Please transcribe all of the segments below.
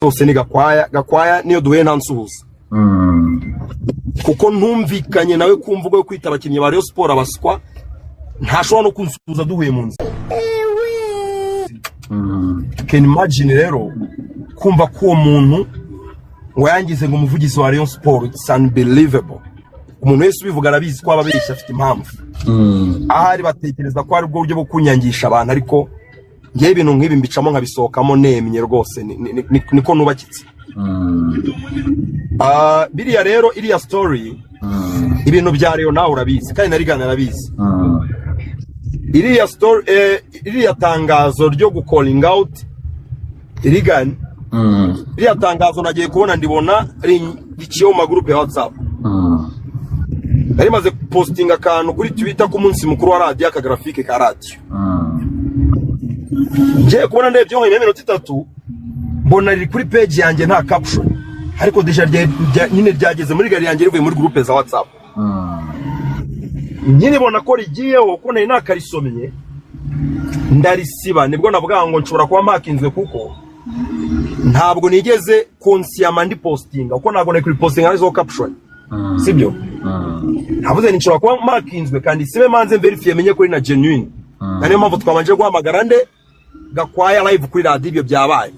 bose ni Gakwaya niyo duhe ntansuhuza kuko ntumvikanye nawe kumvuga yo kwita abakinnyi ba Rayon Sport abaswa ntashobora no kunsuhuza duhuye mu nzira. Can imagine rero kumva ko uwo muntu wayangize ngo umuvugizi wa Rayon Sport, it's unbelievable. Umuntu wese ubivuga arabizi ko ababeshya afite impamvu. Ahari batekereza ko ari bwo buryo bwo kunyangisha abantu, ariko ngiye ibintu nk'ibi mbicamo nkabisohokamo nemye rwose niko nubakitse. Biriya rero iriya story ibintu bya Rayon nawe urabizi kandi narigana arabizi. Iriya story iriya tangazo ryo gucalling out irigana iriya tangazo nagiye kubona ndibona rikiyo mu group ya WhatsApp. Nari maze posting akantu kuri Twitter ku munsi mukuru wa radio aka graphique ka radio. Ngiye kubona ndebye nko iminota 3 mbona riri kuri page yanjye nta caption, ariko deja nyine ryageze muri gari yanjye rivuye muri groupe za WhatsApp. Nyine bona ko rigiyeho ko nari nakarisomye ndarisiba, nibwo navuga ngo nshobora kuba makinzwe kuko ntabwo nigeze conscious ndi posting uko ntabwo nari kuri posting arizo caption. Sibyo? Havuze nshobora kuba makinzwe kandi sibe manze verify menye ko na genuine. Nane mpamvu twabanje guhamagara nde Gakwaya live kuri radio ibyo byabaye.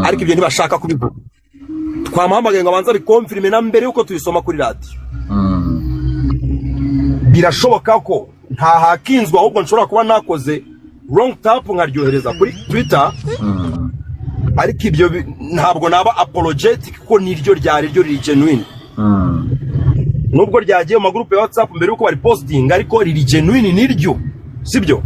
Ariko ibyo ntibashaka kubivuga. Twamuhamagaye ngo abanza bikonfirme na mbere yuko tuyisoma kuri radio. Birashoboka ko nta hakinzwa ahubwo nshobora kuba nakoze wrong tap nkaryohereza kuri Twitter. Ariko ibyo ntabwo naba apologetic ko niryo ryari ryo riri genuine. Nubwo ryagiye mu groupe ya WhatsApp mbere yuko bari posting, ariko riri genuine niryo. Sibyo?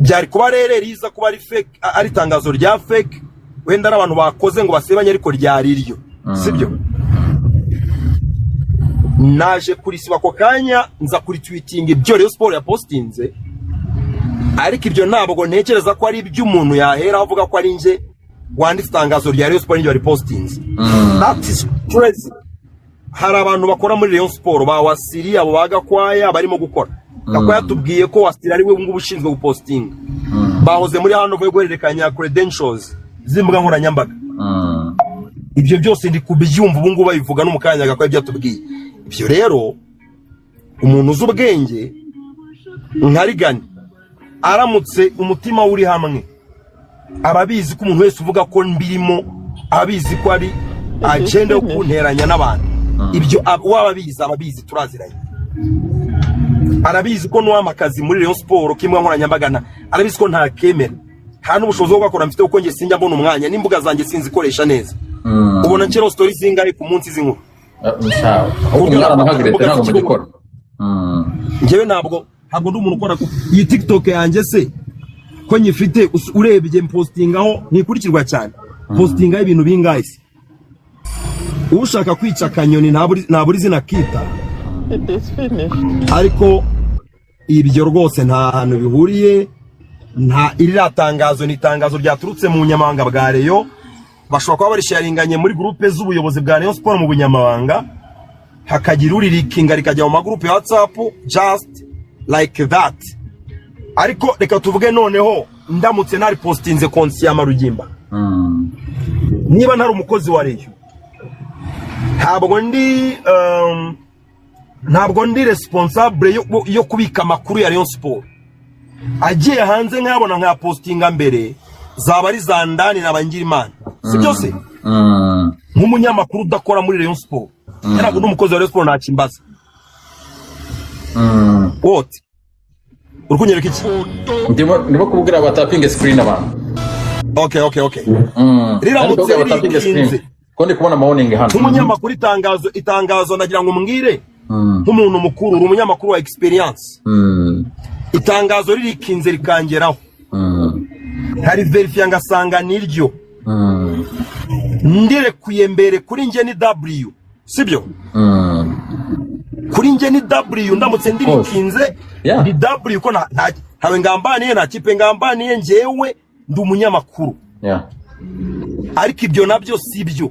Byari kuba rero riza kuba ari fake, ari tangazo rya fake wenda n'abantu bakoze ngo basebanye, ariko ryari ryo. Sibyo? Naje kuri siba ko kanya nza kuri tweeting ibyo Rayon Sport ya postinze, ariko ibyo ntabwo ntekereza ko ari iby'umuntu yahera avuga ko ari nje wanditse tangazo rya Rayon Sport n'ibyo bari postinze. That is crazy. Hari abantu bakora muri Rayon Sport ba Wasiri abo Gakwaya barimo gukora. Gakwaya tubwiye ko Wasiri ari we ngubu ushinzwe guposting. Bahoze muri hano vuye guhererekanya credentials zimbuga nkoranyambaga. Ibyo byose ndi kubyumva ubu ngubu babivuga no mukanya Gakwaya byatubwiye. Ibyo rero umuntu uzubwenge nkarigani aramutse umutima uri hamwe ababizi ko umuntu wese uvuga ko mbirimo abizi ko ari agenda yo kunteranya n'abantu. Ibyo wababizi ababizi turaziranye. Arabizi ko n'uwamakazi muri Rayon Sport kimwe nkoranyambaga arabizi ko nta kemera nta n'ubushobozi bwo gukora mfite uko nge sinjya mbona umwanya n'imbuga zanjye sinzikoresha neza. Ubona nshero stories zingahe ku munsi z'inkuru. Ngewe ntabwo ndi umuntu ukora iyi TikTok yanjye se ko nyifite urebye postingaho ntikurikirwa cyane. Postingaho ibintu bingahe se ushaka kwica kanyoni ntaburi zina kita. Ariko ibyo rwose nta hantu bihuriye. Nta irira tangazo ni tangazo ryaturutse mu bunyamabanga bwa Rayon. Bashobora kuba barisharinganye muri groupe z'ubuyobozi bwa Rayon Sport mu bunyamabanga, hakagira uririkinga rikajya mu magroupe ya WhatsApp just like that. Ariko reka tuvuge noneho ndamutse nari postinze konsi ya Marugimba, niba ntari umukozi wa Rayon, ntabwo ndi responsable yo kubika amakuru ya Rayon Sport. Agiye hanze nkabona nka postinga mbere zaba ari zandani nabangira Imana. Si byose nk'umunyamakuru udakora muri Rayon Sport, ntabwo n'umukozi wa Rayon Sport nakimbaza. What urukunyereka iki? Ndimo kubwira batapinga screen abantu. Okay. Riramutse rikinze ko ndi kubona morning hano. Umunyamakuru itangazo nagira ngo mbwire nk'umuntu mukuru, umunyamakuru wa experience. Itangazo ririkinze rikangeraho. Hari verify ngasanga niryo. Ndire kuyembere kuri nge ni W. Sibyo? Kuri nge ni W ndamutse ndirikinze ni W ko ntawe ngambaniye na kipe ngambaniye njewe ndi umunyamakuru. Ariko ibyo nabyo sibyo.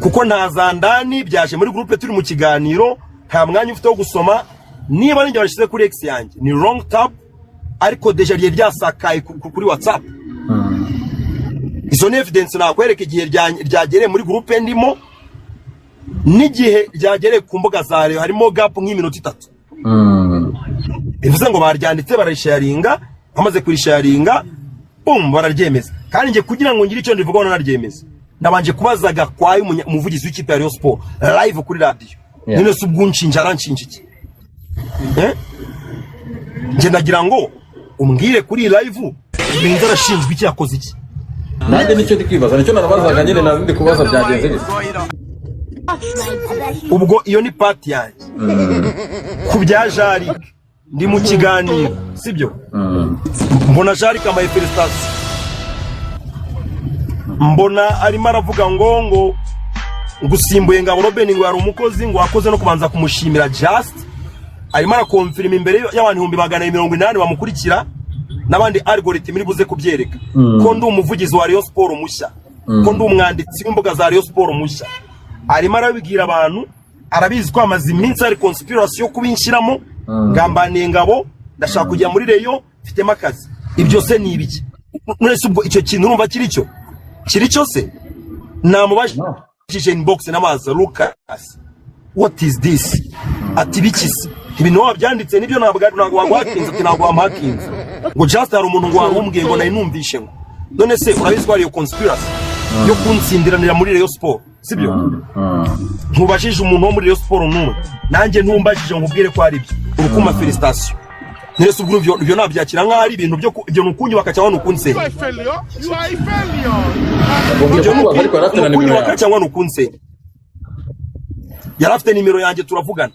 Kuko ntazandani byaje muri groupe turi mu kiganiro, nta mwanya ufite wo gusoma. Niba ninjye washize kuri X yanjye ni wrong tap, ariko deja ryasakaye kuri WhatsApp. izo ni evidence nakwereka igihe ryagereye muri groupe ndimo n'igihe ryagereye ku mbuga zayo harimo gap nk'iminota 3. Bivuze ngo baryanditse barayisharinga, bamaze kurisharinga bum bararyemeza. Kandi nge kugira ngo ngire icyo ndivuga no naryemeza, nabanje kubazaga kwayo umuvugizi w'ikipe ya Rayon Sport live kuri radio. None subwunshinja aranshinja iki? Nge ndagira ngo umbwire kuri live ibintu arashinzwe iki yakoze iki. Nanjye nicyo ndikwibaza, nicyo narabazaga nyine narindi kubaza byagenze gise. Ubwo iyo ni part yanjye. Ku bya Jari ndi mu kiganiro, sibyo? Mbona Jari kamaye felicitation. Mbona arimo aravuga ngo gusimbuye Ngabo Robin ngo yari umukozi ngo akoze no kubanza kumushimira just. Arimo arakonfirma imbere y'abantu 180 bamukurikira n'abandi algorithm iri buze kubyereka ko ndi umuvugizi wa Rayon Sport mushya, ko ndi umwanditsi w'imbuga za Rayon Sport mushya. Arimo arabibwira abantu, arabizi ko amazi iminsi ari conspiracy yo kubinshiramo, ngambaniye Ngabo ndashaka kujya muri Rayon mfite makazi. Ibyo se ni ibiki? None ubwo icyo kintu urumva kiri cyo se namubashije inbox n'amazi Lucas, what is this? Ati bikisi ibintu wabyanditse nibyo ntabwo wagwakinze, ati ntabwo wamakinze ngo just hari umuntu ngo warumbwiye ngo nayi numvishe ngo. None se urabizi ko ari yo conspiracy yo kunsindiranira muri Rayon Sport, sibyo? Ntubashije umuntu wo muri Rayon Sport n'umwe, nanjye ntumbashije ngo ubwire ko ari byo urukuma felicitation. None se ubwo ibyo nabyakira nka ari ibintu byo ibyo nukunyubaka cyangwa nukunse. You are a failure. Nukunyubaka cyangwa nukunse. Yarafite nimero yanjye turavugana.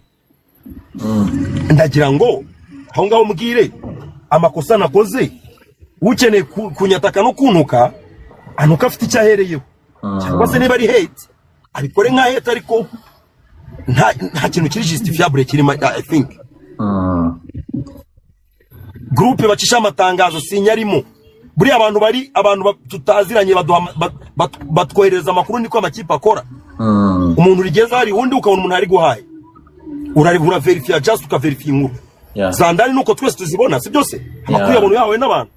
Ndagira ngo aho ngaho mbwire amakosa nakoze, ukeneye kunyataka no kuntuka anuka afite icyahereyeho. Cyangwa se niba ari hate abikore nka hate, ariko nta kintu kiri justifiable kirimo. I think groupe bacisha amatangazo sinyarimo buri abantu tutaziranye batwohereza amakuru niko amakipe akora. Umuntu rigeza hari undi ukabona umuntu ari guhaye uraribura verify just ukaverify inkuru zandani nuko twese tuzibona, si byose amakuru y'abantu yawe n'abantu.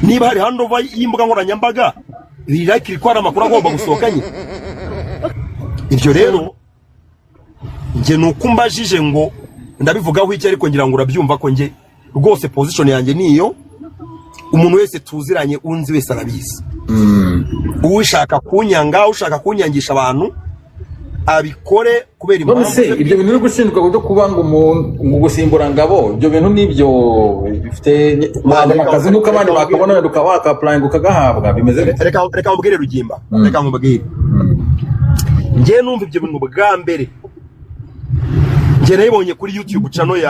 Niba hari handover y'imbuga nkoranyambaga like ko ari amakuru agomba gusohokanye. Ibyo rero nge nukumbajije ngo ndabivugaho iki, ariko ngira ngo urabyumva ko nge rwose position yanjye niyo umuntu wese tuziranye unzi wese arabizi. Ushaka kunyanga, ushaka kunyangisha abantu abikore kubera impamvu. None se ibyo bintu gushinjwa byo kuba ngo umuntu gusimbura Ngabo, ibyo bintu nibyo bifite akazi nuko abandi bakabona wenda ukawaka applying ukagahabwa bimeze bite? Reka mbwire Rugimba, reka mbwire nge numva ibyo bintu bwa mbere nge nayibonye kuri YouTube channel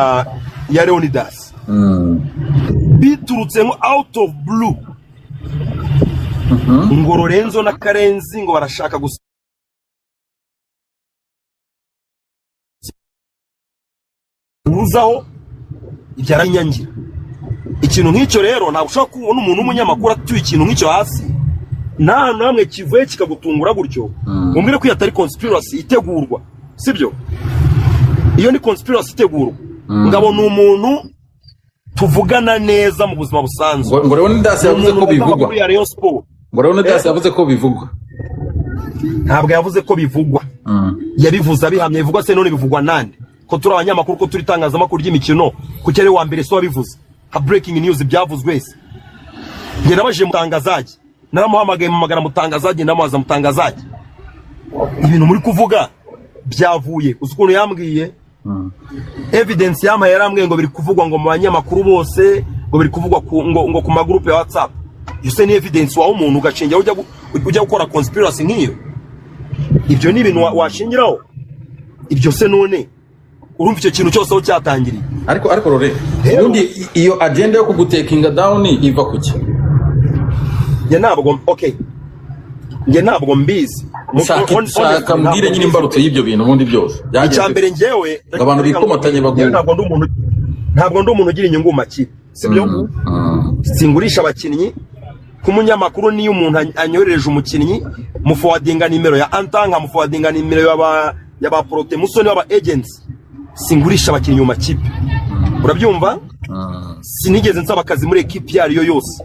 ya Leonidas. Biturutse ngo out of blue ngo Lorenzo na Karenzi ngo barashaka gusaho ibyaranyangira. Ikintu nk'icyo rero ntabwo ushaka kubona umuntu w'umunyamakuru atuye ikintu nk'icyo hasi nta namwe kivuye kikagutungura gutyo. Mumbwire ko yatari conspiracy itegurwa, sibyo? Iyo ni conspiracy itegurwa. Ngabo ni umuntu tuvugana neza mu buzima busanzwe. Ngo rero ndase yavuze ko bivugwa. Ngo rero ndase yavuze ko bivugwa. Ntabwo yavuze ko bivugwa. Yabivuze abihamye. Bivugwa se none bivugwa nande? Ko turi abanyamakuru, ko turi tangazamakuru ry'imikino, ku cyere wa mbere so wabivuze. Ha breaking news byavuzwe wese. Nge nabaje mutangazaje, naramuhamagaye mu magara mutangazaje, namaza mutangazaje. Ibintu muri kuvuga byavuye uzukuntu yambwiye. Evidence yama yarambwiye ngo biri kuvugwa ngo mu banyamakuru bose, ngo biri kuvugwa ngo ku magroupe ya WhatsApp. Yose ni evidence wa umuntu ugacenga ujya gukora conspiracy nk'iyo. Ibyo ni ibintu washingiraho. Ibyo se none urumva icyo kintu cyose aho cyatangiriye. Ariko rore ubundi iyo agenda yo kugutekinga down iva kuki? Nge ntabwo nge ntabwo mbizi. Shaka mbwire nyine imbarutso y'ibyo bintu ubundi byose. Icyambere ngewe abantu bikomatanye baguye. Ntabwo ndi umuntu ugira inyungu makipe, sibyo? Singurisha abakinnyi. Kumunyamakuru niyo umuntu anyorereje umukinnyi muforwardinga nimero ya Antanga, muforwardinga nimero y'aba Prote Musoni w'aba agents. Singurisha abakinnyi mu makipe. Urabyumva? Sinigeze nsaba akazi muri equipe yari yo yose.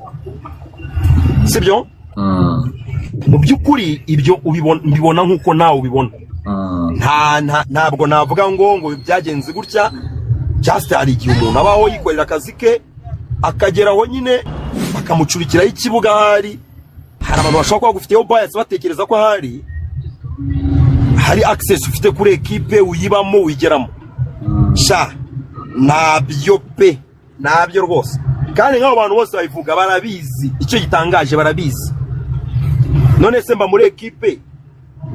sibyo mu by'ukuri ibyo ubibona nk'uko nawe ubibona ntabwo navuga ngo byagenze gutya just hari igihe umuntu abaho yikorera akazi ke akageraho nyine bakamucurikiraho ikibuga hari abantu bashobora kuba gufiteho bias batekereza ko hari access ufite kuri equipe uyibamo wigeramo sha nabyo rwose kandi nk'abo bantu bose babivuga barabizi icyo gitangaje barabizi none se mba muri equipe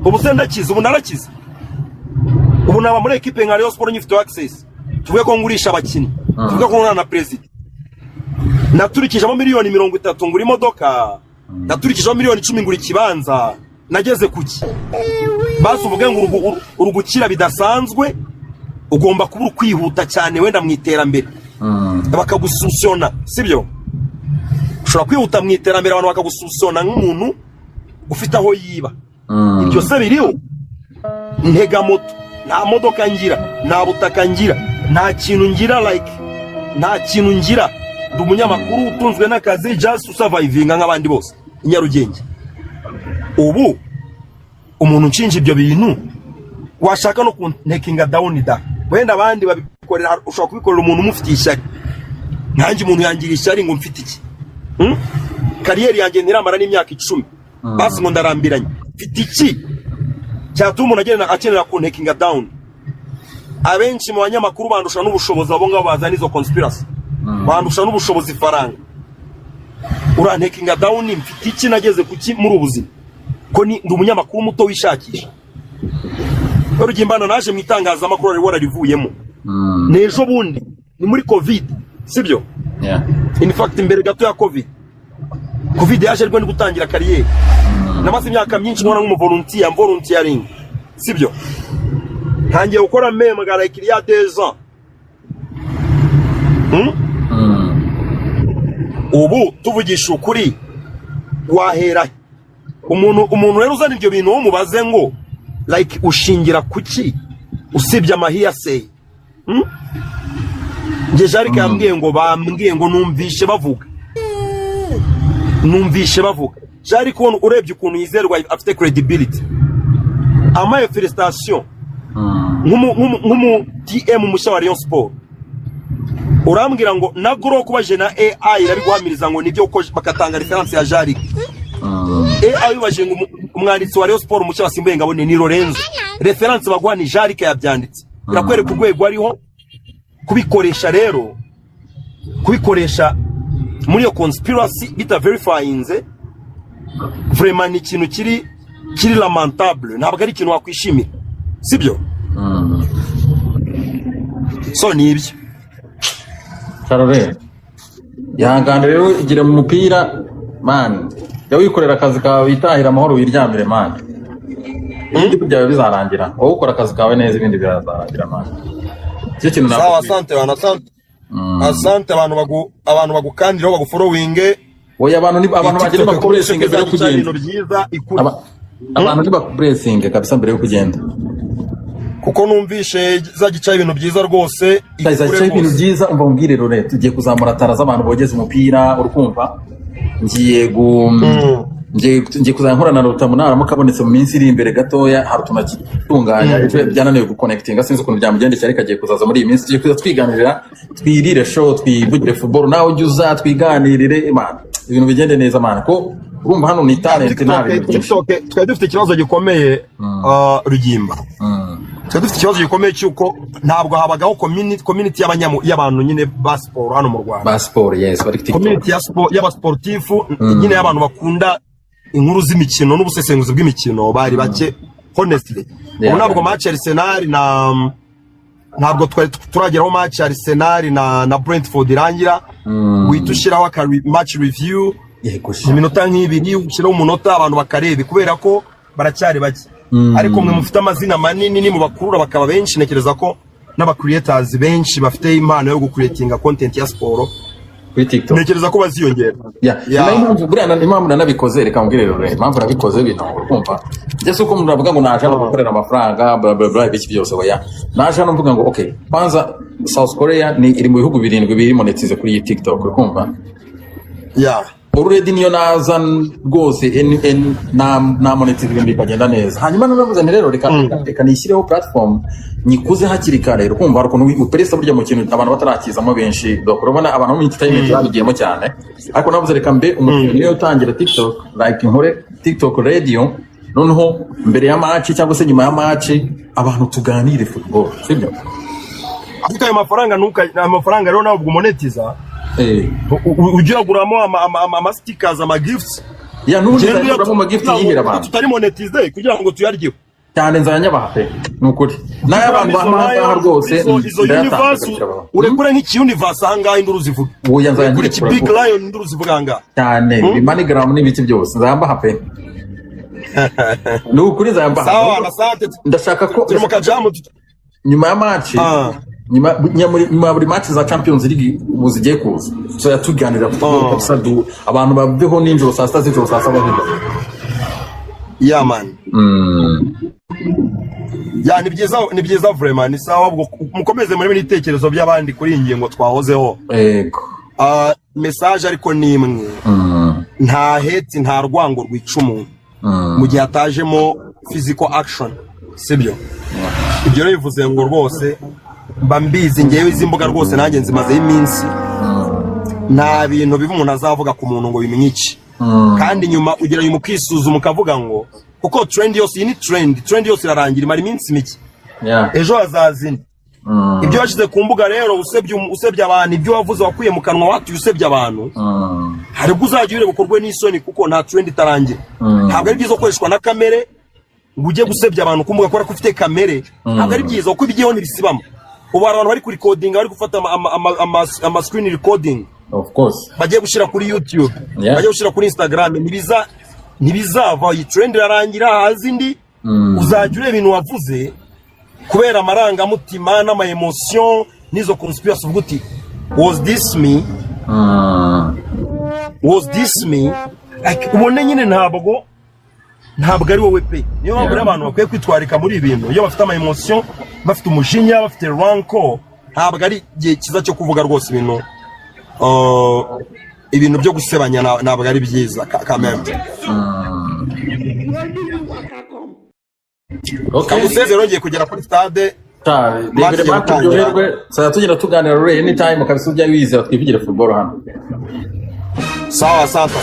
ubu se ndakiza ubu narakiza ubu naba muri equipe nka Rayon Sport nyifite access tuvuge ko ngurisha abakinnyi tuvuge ko na president naturikijemo miliyoni 30 ngura imodoka naturikijemo miliyoni 10 ngura ikibanza nageze kuki basi uvuge ngo urugukira bidasanzwe ugomba kuba kwihuta cyane wenda mu iterambere bakagususona sibyo ushobora kwihuta mu iterambere abantu bakagususona nk'umuntu ufite aho yiba ibyo se biriho ntega moto nta modoka ngira nta butaka ngira nta kintu ngira nta kintu ngira ndi umunyamakuru utunzwe n'akazi just survivinga nk'abandi bose Nyarugenge ubu umuntu nshinja ibyo bintu washaka no kuntekinga down da wenda abandi babikorera ushobora kubikorera umuntu umufitiye ishyari nanjye umuntu yangira ishyari ngo mfite iki kariyeri yanjye ntiramara n'imyaka 10 basi ngo ndarambiranye mfite iki cyatuma umuntu akenera kuntekinga down abenshi mu banyamakuru bandusha n'ubushobozi abo ngabo bazana izo conspiracy bandusha n'ubushobozi faranga urantekinga down mfite iki nageze kuki muri ubuzima ko ndi umunyamakuru muto wishakisha urugimbana naje mu itangazamakuru ari wararivuyemo nejo bundi ni muri covid sibyo in fact imbere gato ya covid yaje rwo ndi gutangira kariyeri namaze imyaka myinshi nkora volunteering sibyo ntangiye gukora meme gara ikiriya 2 ans ubu tuvugisha ukuri wahera umuntu rero uzana ibyo bintu mubaze ngo ushingira kuki usibye amahiyase nge Jarike yambwiye ngo bambwiye ngo numvishe bavuga Jarike urebye ukuntu yizerwa afite credibility amaye felicitation nk'umu DM mushya wa Rayon Sport urambwira ngo naguro kubaje na AI irabiguhamiriza ngo nibyo uko bakatanga reference ya Jarike AI baje ngo umwanditsi wa Rayon Sport mushya wasimbuye ngabone ni Lorenzo reference bagwa ni Jarike yabyanditse birakwereka urwego ariho kubikoresha muri yo conspiracy bita verifyinze vraiment ni ikintu kiri lamentable ntabwo ari ikintu wakwishimira sibyo so ni ibyo Charole yangande rero igire mu mupira man ya wikorera akazi kawe bitahira amahoro wiryamire man ibindi byawe bizarangira wowe ukora akazi kawe neza ibindi birazarangira man cyo kintu na sawa asante abantu bagukandiraho bagufollowinge oya abantu bagire bakublessing mbere yo kugenda abantu ni bakublessing kabisa mbere yo kugenda kuko numvishe zagicaye ibintu byiza rwose zagicaye ibintu byiza umva umbwire rore tugiye kuzamura tara z'abantu bogeze umupira urukumva ngiye kuzanya nkorana na Rutamunara mukabonetse mu minsi iri imbere gatoya hari tunakitunganya byananiwe guconnectinga sinzi ukuntu byamugendekeye ariko agiye kuzaza muri iyi minsi tugiye kuza twiganirira twirire show twivugire football nawe ujye uza twiganirire imana ibintu bigende neza mana ko urumva hano ni talent nabi twari dufite ikibazo gikomeye Rugimba twari dufite ikibazo gikomeye cyuko ntabwo habagaho community y'abantu nyine ba sport hano mu Rwanda ba sport yes community y'abasportifu nyine y'abantu bakunda inkuru z'imikino n'ubusesenguzi bw'imikino bari bake honestly ntabwo match Arsenal ntabwo turageraho match Arsenal na Brentford irangira witushiraho match review iminota nk'ibiri ushiraho umunota abantu bakarebe kubera ko baracyari bake ariko mwe mufite amazina manini ni mu bakurura bakaba benshi nekereza ko n'aba creators benshi bafite impano yo gucreatinga content ya sport kuri TikTok nekereza ko baziyongera impamvu buriya impamvu nanabikoze reka mbwire rero impamvu nabikoze ibintu urumva ndetse uko umuntu avuga ngo naje no gukorera amafaranga bla bla bla ibiki byose oya naje no mvuga ngo okay kwanza South Korea ni iri mu bihugu 7 biri monetize kuri TikTok urumva already niyo naza rwose na monetize ibintu bikagenda neza. Hanyuma naravuze nti rero reka nishyireho platform nyikuze hakiri kare. Ukumva hari ukuntu uperesa burya mu kintu abantu batarakizamo benshi urabona abantu mu entertainment babigiyemo cyane, ariko navuze reka mbe umuntu niyo utangira TikTok like nkore TikTok radio, noneho mbere ya match cyangwa se nyuma ya match abantu tuganire football, sibyo? Ariko ayo mafaranga amafaranga rero nawe umonetiza ujya guramo ama stickers ama gifts ya n'ubundi nzaguramo ama gift yihira abantu tutari monetize kugira ngo tuyaryeho cyane nzanyabaha pe nukuri naye abantu bamaha rwose izo universe urekure nk'iki universe ahangaha induru zivuga oya nzangira iki big lion induru zivuga nga cyane bimanigram n'ibiki byose nzambaha pe nukuri nzambaha. Sawa asante, ndashaka ko turi mu kajamu nyuma ya match nyuma buri match za Champions League ubuzigiye kuza so yatuganira kabisa abantu babeho ninjoro saa 6 z'ijoro saa 7 z'ijoro. Yeah man. Ya ni byiza vraiment ni sawa ubwo mukomeze muri ibitekerezo by'abandi kuri ingingo twahozeho. Yego. Message ariko nimwe. Nta hate nta rwango rwica umuntu. Mu gihe atajemo physical action. Sibyo? Ibyo rero bivuze ngo rwose mba mbizi ngewe izi mbuga rwose nanjye nzimazeho iminsi. Nta bintu biva umuntu azavuga ku muntu ngo bimwice. Kandi nyuma ugira uyu mukisuzuma ukavuga ngo kuko trend yose ni trend yose irarangira imara iminsi mike. Ejo hazazindi. Ibyo washize ku mbuga rero usebye abantu, ibyo wavuze wakuye mu kanwa watu usebye abantu. Hari uzajya ure gukorwe n'isoni kuko nta trend itarangira. Ntabwo ari byiza gukoreshwa na kamere ngo ujye gusebya abantu kumbuga ko ufite kamere. Ntabwo ari byiza uko ibigiyeho nibisibamo. Ubu abantu bari kuri recording bari gufata ama screen recording. Of course. Bagiye gushira kuri YouTube, bagiye gushira kuri Instagram, ntibizava iyi trend irarangira hazindi. Uzajya ureba ibintu wavuze kubera amaranga mutima n'ama emotion nizo conspiracy uvuga was this me? Was this me? Like ubone nyine ntabwo ari wowe pe. Niyo mpamvu abantu bakwiye kwitwarika muri ibintu iyo bafite ama emotion, bafite umujinya, bafite ranko, ntabwo ari gihe kiza cyo kuvuga rwose ibintu byo gusebanya ntabwo ari byiza kamembe. Kamuseze rongeye kugera kuri stade Debere batubyoherwe saa tugira tuganira rero anytime kabisa ujya wizera twivugire football hano. Sawa asante.